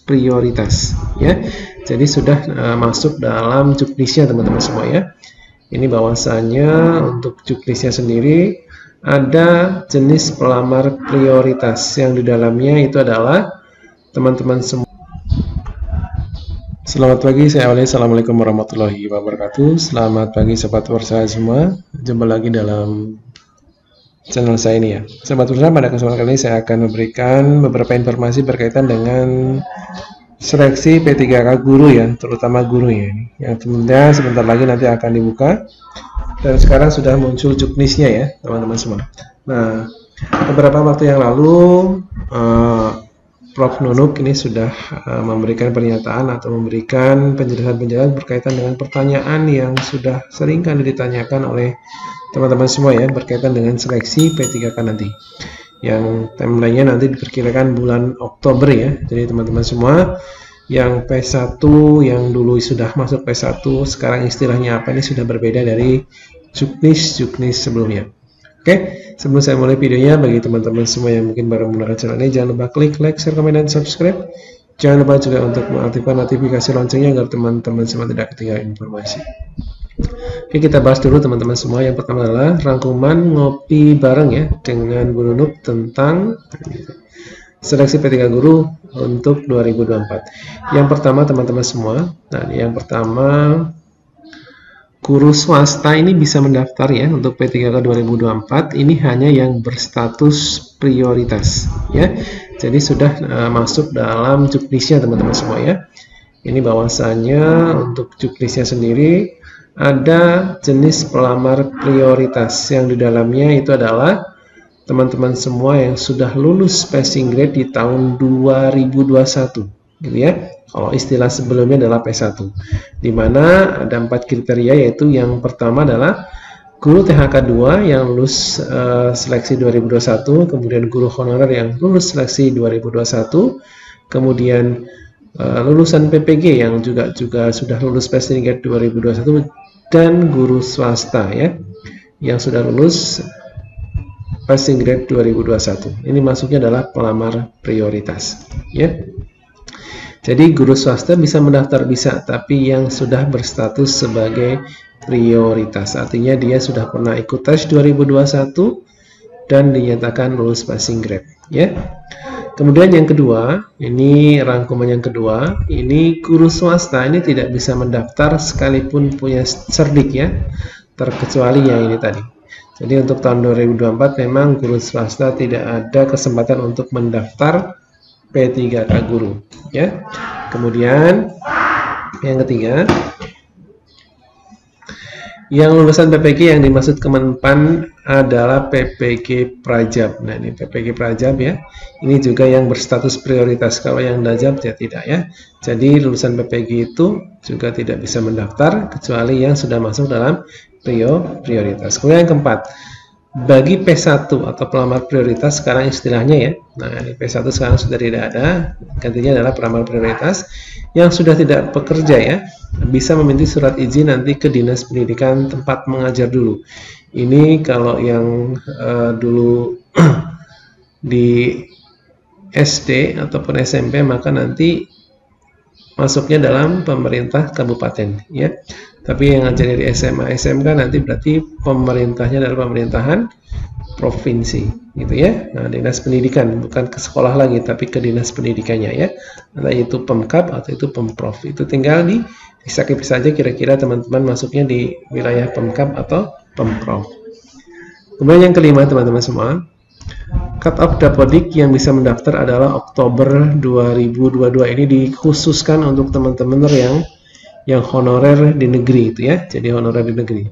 prioritas ya. Jadi sudah masuk dalam juknisnya teman-teman semua ya. Ini bahwasanya untuk juknisnya sendiri ada jenis pelamar prioritas yang di dalamnya itu adalah teman-teman semua. Selamat pagi, saya awali. Assalamualaikum warahmatullahi wabarakatuh. Selamat pagi sobat Warsa semua. Jumpa lagi dalam channel saya ini ya. Sobat Warsa, pada kesempatan kali ini saya akan memberikan beberapa informasi berkaitan dengan seleksi P3K guru ya, terutama guru ya ini. Yang tentunya sebentar lagi nanti akan dibuka. Dan sekarang sudah muncul juknisnya ya, teman-teman semua. Nah, beberapa waktu yang lalu Prof. Nunuk ini sudah memberikan pernyataan atau memberikan penjelasan-penjelasan berkaitan dengan pertanyaan yang sudah sering kali ditanyakan oleh teman-teman semua ya, berkaitan dengan seleksi P3K nanti. Yang timeline-nya nanti diperkirakan bulan Oktober ya. Jadi teman-teman semua yang P1 yang dulu sudah masuk P1 sekarang istilahnya apa ini sudah berbeda dari juknis sebelumnya. Oke, sebelum saya mulai videonya, bagi teman-teman semua yang mungkin baru menggunakan channel ini, jangan lupa klik like, share, komen, dan subscribe. Jangan lupa juga untuk mengaktifkan notifikasi loncengnya agar teman-teman semua tidak ketinggalan informasi. Oke, kita bahas dulu teman-teman semua. Yang pertama adalah rangkuman ngopi bareng ya dengan Bu Nunuk tentang seleksi P3K guru untuk 2024. Yang pertama teman-teman semua, nah yang pertama guru swasta ini bisa mendaftar ya untuk P3K 2024. Ini hanya yang berstatus prioritas ya. Jadi sudah masuk dalam juknisnya teman-teman semua ya. Ini bahwasanya untuk juknisnya sendiri ada jenis pelamar prioritas yang di dalamnya itu adalah teman-teman semua yang sudah lulus passing grade di tahun 2021 gitu ya. Kalau istilah sebelumnya adalah P1, di mana ada 4 kriteria, yaitu yang pertama adalah guru THK 2 yang lulus seleksi 2021, kemudian guru honorer yang lulus seleksi 2021, kemudian lulusan PPG yang juga sudah lulus passing grade 2021, dan guru swasta ya yang sudah lulus passing grade 2021. Ini masuknya adalah pelamar prioritas ya. Jadi guru swasta bisa mendaftar, bisa, tapi yang sudah berstatus sebagai prioritas. Artinya dia sudah pernah ikut tes 2021 dan dinyatakan lulus passing grade ya. Kemudian yang kedua, ini rangkuman yang kedua, ini guru swasta ini tidak bisa mendaftar sekalipun punya cerdik ya, terkecuali yang ini tadi. Jadi untuk tahun 2024 memang guru swasta tidak ada kesempatan untuk mendaftar P3K guru ya. Kemudian yang ketiga, yang lulusan PPG yang dimaksud Kemenpan adalah PPG Prajab. Nah ini PPG Prajab ya, ini juga yang berstatus prioritas. Kalau yang Dajab ya tidak ya. Jadi lulusan PPG itu juga tidak bisa mendaftar kecuali yang sudah masuk dalam prioritas. Kemudian yang keempat, bagi P1 atau pelamar prioritas sekarang istilahnya ya. Nah, ini P1 sekarang sudah tidak ada, gantinya adalah pelamar prioritas yang sudah tidak bekerja ya. Bisa meminta surat izin nanti ke Dinas Pendidikan tempat mengajar dulu. Ini kalau yang dulu di SD ataupun SMP maka nanti masuknya dalam pemerintah kabupaten ya. Tapi yang ngajar di SMA, SMK nanti berarti pemerintahnya adalah pemerintahan provinsi gitu ya. Nah, Dinas Pendidikan, bukan ke sekolah lagi tapi ke Dinas Pendidikannya ya. Entah itu Pemkab atau itu Pemprov. Itu tinggal dipisah saja kira-kira teman-teman masuknya di wilayah Pemkab atau Pemprov. Kemudian yang kelima teman-teman semua, cut off Dapodik yang bisa mendaftar adalah Oktober 2022. Ini dikhususkan untuk teman-teman yang honorer di negeri itu ya. Jadi honorer di negeri.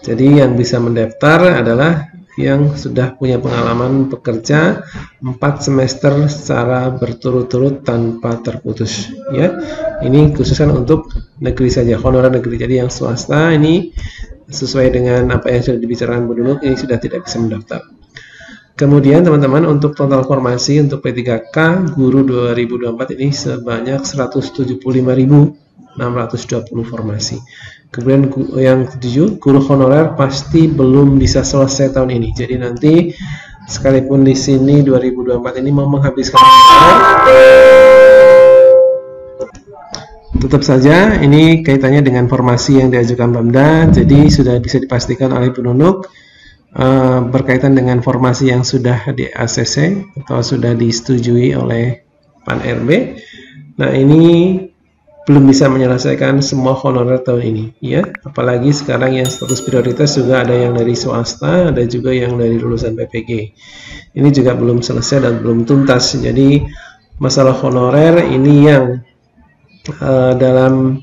Jadi yang bisa mendaftar adalah yang sudah punya pengalaman bekerja 4 semester secara berturut-turut tanpa terputus ya. Ini khususkan untuk negeri saja, honorer negeri. Jadi yang swasta ini sesuai dengan apa yang sudah dibicarakan Bu Nunuk ini sudah tidak bisa mendaftar. Kemudian teman-teman untuk total formasi untuk P3K guru 2024 ini sebanyak 175.620 formasi. Kemudian yang ketujuh, guru honorer pasti belum bisa selesai tahun ini. Jadi nanti sekalipun di sini 2024 ini mau menghabiskan Tetap saja ini kaitannya dengan formasi yang diajukan Pemda, jadi sudah bisa dipastikan oleh penunuk berkaitan dengan formasi yang sudah di ACC atau sudah disetujui oleh PAN RB. Nah, ini belum bisa menyelesaikan semua honorer tahun ini, ya. Apalagi sekarang yang status prioritas juga ada yang dari swasta, ada juga yang dari lulusan PPG. Ini juga belum selesai dan belum tuntas. Jadi masalah honorer ini yang dalam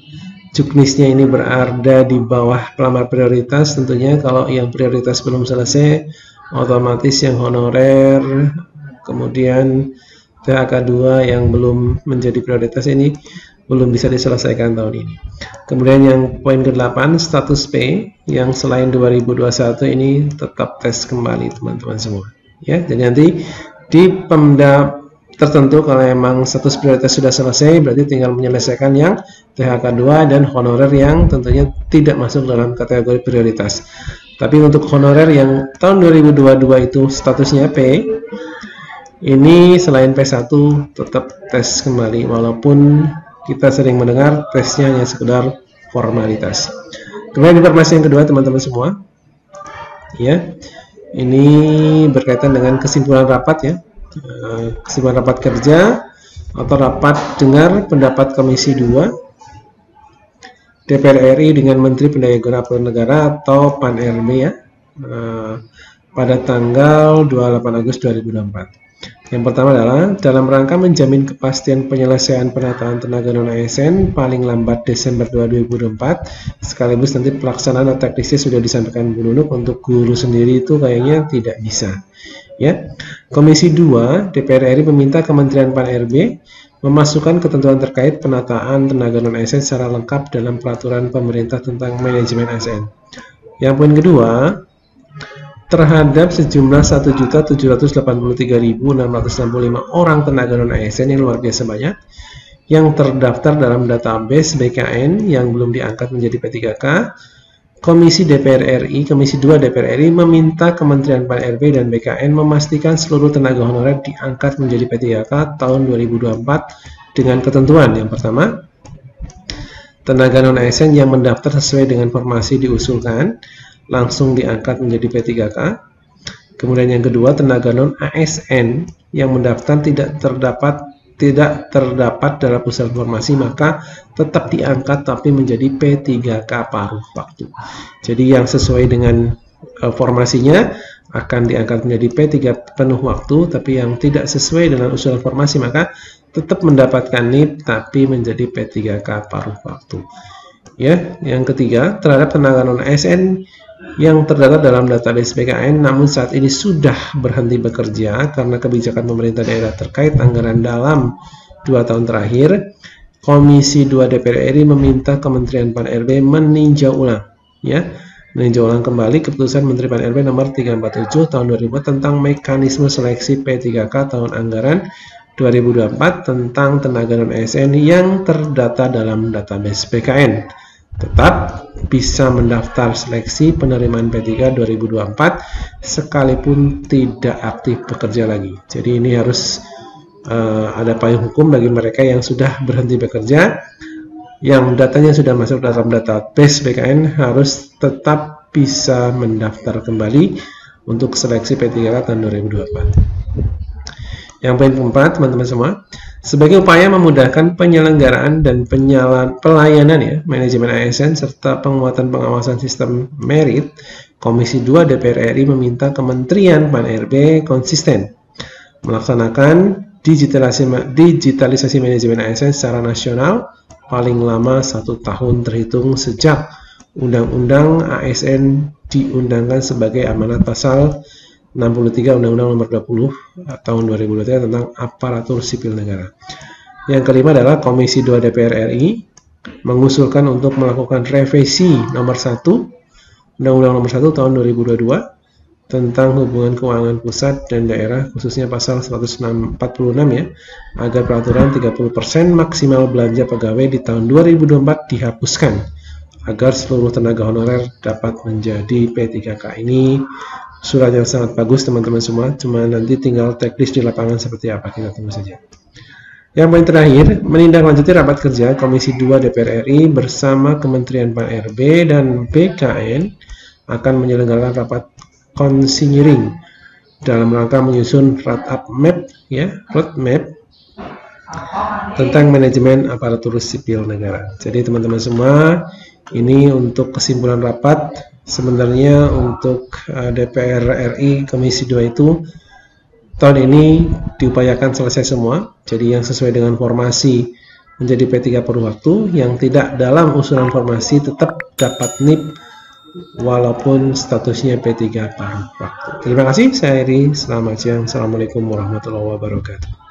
juknisnya ini berada di bawah pelamar prioritas. Tentunya kalau yang prioritas belum selesai, otomatis yang honorer, kemudian THK 2 yang belum menjadi prioritas ini belum bisa diselesaikan tahun ini. Kemudian yang poin ke-8, status P yang selain 2021 ini tetap tes kembali teman-teman semua, ya. Jadi nanti di Pemda tertentu kalau memang status prioritas sudah selesai, berarti tinggal menyelesaikan yang THK 2 dan honorer yang tentunya tidak masuk dalam kategori prioritas. Tapi untuk honorer yang tahun 2022 itu statusnya P, ini selain P1 tetap tes kembali, walaupun kita sering mendengar tesnya hanya sekedar formalitas. Kemudian informasi yang kedua teman-teman semua, ya, ini berkaitan dengan kesimpulan rapat, ya. Kesimpulan rapat kerja atau rapat dengar pendapat Komisi 2 DPR RI dengan Menteri Pendaya-Gunaan Aparatur Negara atau PAN RB, ya, pada tanggal 28 Agustus 2024. Yang pertama adalah dalam rangka menjamin kepastian penyelesaian penataan tenaga non-ASN paling lambat Desember 2024, sekaligus nanti pelaksanaan teknisnya sudah disampaikan Bu Nunuk. Untuk guru sendiri itu kayaknya tidak bisa, ya. Komisi 2 DPR RI meminta Kementerian PAN RB memasukkan ketentuan terkait penataan tenaga non-ASN secara lengkap dalam peraturan pemerintah tentang manajemen ASN. Yang poin kedua, terhadap sejumlah 1.783.665 orang tenaga non-ASN yang luar biasa banyak yang terdaftar dalam database BKN yang belum diangkat menjadi P3K, Komisi 2 DPR RI meminta Kementerian PAN RB dan BKN memastikan seluruh tenaga honorer diangkat menjadi P3K tahun 2024 dengan ketentuan. Yang pertama, tenaga non-ASN yang mendaftar sesuai dengan formasi diusulkan langsung diangkat menjadi P3K. Kemudian yang kedua, tenaga non-ASN yang mendaftar tidak terdapat dalam pusat formasi maka tetap diangkat tapi menjadi P3K paruh waktu. Jadi yang sesuai dengan formasinya akan diangkat menjadi P3 penuh waktu, tapi yang tidak sesuai dengan usulan formasi maka tetap mendapatkan NIP tapi menjadi P3K paruh waktu. Ya, yang ketiga, terhadap tenaga non-ASN yang terdata dalam database BKN namun saat ini sudah berhenti bekerja karena kebijakan pemerintah daerah terkait anggaran dalam 2 tahun terakhir, Komisi 2 DPR RI meminta Kementerian PAN RB meninjau ulang, ya, meninjau ulang kembali keputusan Menteri PAN RB nomor 347 tahun 2000 tentang mekanisme seleksi P3K tahun anggaran 2024 tentang tenaga non-ASN yang terdata dalam database BKN. Tetap bisa mendaftar seleksi penerimaan P3 2024 sekalipun tidak aktif bekerja lagi. Jadi ini harus ada payung hukum bagi mereka yang sudah berhenti bekerja, yang datanya sudah masuk dalam database BKN harus tetap bisa mendaftar kembali untuk seleksi P3K tahun 2024. Yang poin keempat, teman-teman semua, sebagai upaya memudahkan penyelenggaraan dan pelayanan, ya, manajemen ASN serta penguatan pengawasan sistem merit, Komisi 2 DPR RI meminta Kementerian PAN RB konsisten melaksanakan digitalisasi manajemen ASN secara nasional paling lama 1 tahun terhitung sejak Undang-Undang ASN diundangkan sebagai amanat pasal 63 Undang-Undang Nomor 20 tahun 2023 tentang aparatur sipil negara. Yang kelima adalah Komisi 2 DPR RI mengusulkan untuk melakukan revisi nomor 1 Undang-Undang Nomor 1 tahun 2022 tentang hubungan keuangan pusat dan daerah, khususnya pasal 146, ya, agar peraturan 30% maksimal belanja pegawai di tahun 2024 dihapuskan agar seluruh tenaga honorer dapat menjadi P3K. Ini surat yang sangat bagus teman-teman semua, cuma nanti tinggal teknis di lapangan seperti apa, kita tunggu saja. Yang poin terakhir, menindaklanjuti rapat kerja Komisi 2 DPR RI bersama Kementerian Pan-RB dan BKN akan menyelenggarakan rapat konsinyering dalam rangka menyusun roadmap tentang manajemen aparatur sipil negara. Jadi teman-teman semua, ini untuk kesimpulan rapat. Sebenarnya untuk DPR RI Komisi 2 itu tahun ini diupayakan selesai semua. Jadi yang sesuai dengan formasi menjadi P3 per waktu, yang tidak dalam usulan formasi tetap dapat NIP walaupun statusnya P3 per waktu. Terima kasih, saya Eri. Selamat siang. Assalamualaikum warahmatullahi wabarakatuh.